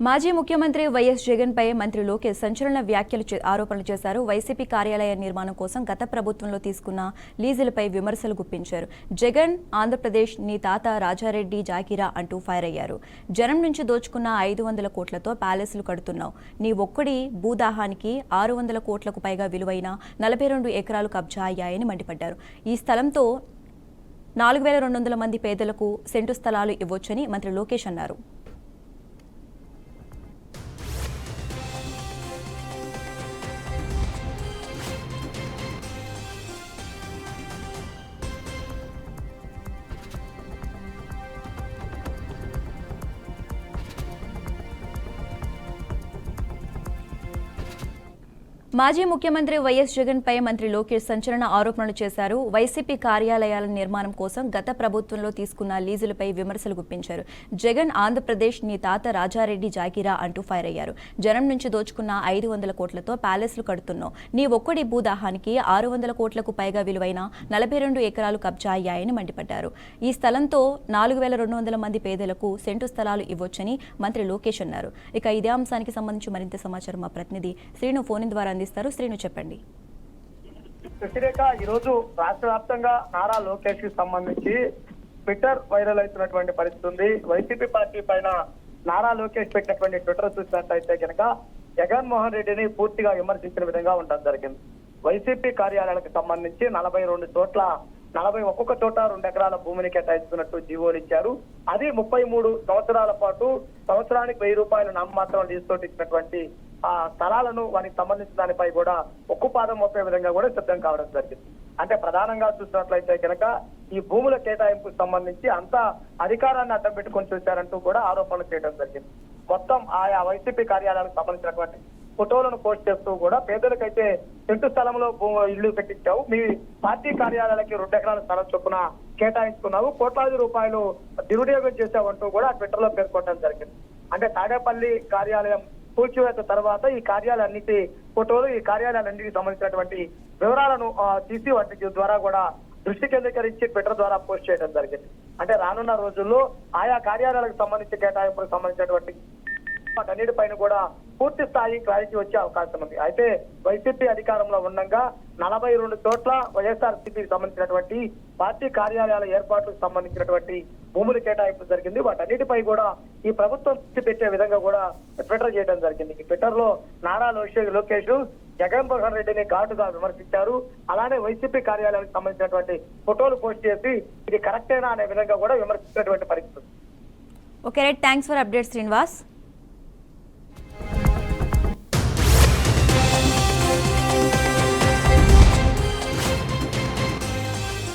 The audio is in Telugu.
మాజీ ముఖ్యమంత్రి వైఎస్ జగన్ పై మంత్రి లోకేష్ సంచలన ఆరోపణలు చేశారు. వైసీపీ కార్యాలయ నిర్మాణం కోసం గత ప్రభుత్వంలో తీసుకున్న లీజులపై విమర్శలు గుప్పించారు. జగన్ ఆంధ్రప్రదేశ్ నీ తాత రాజారెడ్డి జాగిరా అంటూ ఫైర్ అయ్యారు. జనం నుంచి దోచుకున్న 500 కోట్లతో ప్యాలెస్లు కడుతున్నావు. నీ ఒక్కడి భూదాహానికి 600 కోట్లకు పైగా విలువైన 42 ఎకరాలు కబ్జా అయ్యాయని మండిపడ్డారు. ఈ స్థలంతో 4200 మంది పేదలకు సెంటు స్థలాలు ఇవ్వొచ్చని మంత్రి లోకేష్ అన్నారు. మాజీ ముఖ్యమంత్రి వైఎస్ జగన్ పై మంత్రి లోకేష్ సంచలన ఆరోపణలు చేశారు. వైసీపీ కార్యాలయాల నిర్మాణం కోసం గత ప్రభుత్వంలో తీసుకున్న లీజులపై విమర్శలు గుప్పించారు. జగన్ ఆంధ్రప్రదేశ్ నీ తాత రాజారెడ్డి జాగిరా అంటూ ఫైర్ అయ్యారు. జనం నుంచి దోచుకున్న 500 కోట్లతో ప్యాలెస్లు కడుతున్నావు. నీ ఒక్కడి భూదాహానికి 600 కోట్లకు పైగా విలువైన 42 ఎకరాలు కబ్జా అయ్యాయని మండిపడ్డారు. ఈ స్థలంతో 4200 మంది పేదలకు సెంటు స్థలాలు ఇవ్వొచ్చని మంత్రి లోకేష్ అన్నారు. ఇక ఇదే అంశానికి సంబంధించి మరింత సమాచారం మా ప్రతినిధి శ్రీను ఫోన్ ద్వారా శ్రీను చెప్పండి. ఈరోజు రాష్ట్ర వ్యాప్తంగా నారా లోకేష్ కి సంబంధించి ట్విట్టర్ వైరల్ అవుతున్నటువంటి పరిస్థితి ఉంది. వైసీపీ పార్టీ పైన నారా లోకేష్ పెట్టినటువంటి ట్విట్టర్ చూసినట్లయితే కనుక జగన్మోహన్ రెడ్డిని పూర్తిగా విమర్శించిన విధంగా ఉండడం జరిగింది. వైసీపీ కార్యాలయాలకు సంబంధించి 42 చోట్ల ఒక్కొక్క చోట 2 ఎకరాల భూమిని కేటాయిస్తున్నట్టు జీవోలు ఇచ్చారు. అది 33 సంవత్సరాల పాటు సంవత్సరానికి 1000 రూపాయలు నామమాత్రం లీజుతోటి ఇచ్చినటువంటి ఆ స్థలాలను వారికి సంబంధించిన దానిపై కూడా ఉక్కుపాదం మోపే విధంగా కూడా సిద్ధం కావడం జరిగింది. అంటే ప్రధానంగా చూసినట్లయితే కనుక ఈ భూముల కేటాయింపుకు సంబంధించి అంతా అధికారాన్ని అడ్డం పెట్టుకొని చూశారంటూ కూడా ఆరోపణలు చేయడం జరిగింది. మొత్తం ఆయా వైసీపీ కార్యాలయాలకు సంబంధించినటువంటి ఫోటోలను పోస్ట్ చేస్తూ కూడా పేదలకైతే సెంటు స్థలంలో ఇల్లు కట్టించావు, మీ పార్టీ కార్యాలయాలకి 2 ఎకరాల స్థలం చొప్పున కేటాయించుకున్నావు, కోట్లాది రూపాయలు దుర్వినియోగం చేశావంటూ కూడా ట్విట్టర్ లో పేర్కొనడం జరిగింది. అంటే తాడేపల్లి కార్యాలయం కూల్చివేత తర్వాత ఈ కార్యాలయాలన్నిటి ఫోటోలు, ఈ కార్యాలయాలన్నిటికి సంబంధించినటువంటి వివరాలను తీసి వాటి ద్వారా కూడా దృష్టి కేంద్రీకరించి ట్విట్టర్ ద్వారా పోస్ట్ చేయడం జరిగింది. అంటే రానున్న రోజుల్లో ఆయా కార్యాలయాలకు సంబంధించి కేటాయింపులకు సంబంధించినటువంటి వాటన్నిటిపైన కూడా పూర్తి స్థాయి క్లారిటీ వచ్చే అవకాశం ఉంది. అయితే వైసీపీ అధికారంలో ఉండగా 42 చోట్ల వైఎస్ఆర్సీపీకి సంబంధించినటువంటి పార్టీ కార్యాలయాల ఏర్పాట్లకు సంబంధించినటువంటి భూములు కేటాయింపు జరిగింది. వాటన్నిటిపై కూడా ఈ ప్రభుత్వం పెట్టే విధంగా కూడా ట్విట్టర్ చేయడం జరిగింది. ట్విట్టర్ లో నారా లోకేష్ జగన్మోహన్ రెడ్డిని ఘాటుగా విమర్శించారు. అలానే వైసీపీ కార్యాలయాలకు సంబంధించినటువంటి ఫోటోలు పోస్ట్ చేసి ఇది కరెక్టేనా అనే విధంగా కూడా విమర్శించినటువంటి పరిస్థితి. Okay right, thanks for update Srinivas.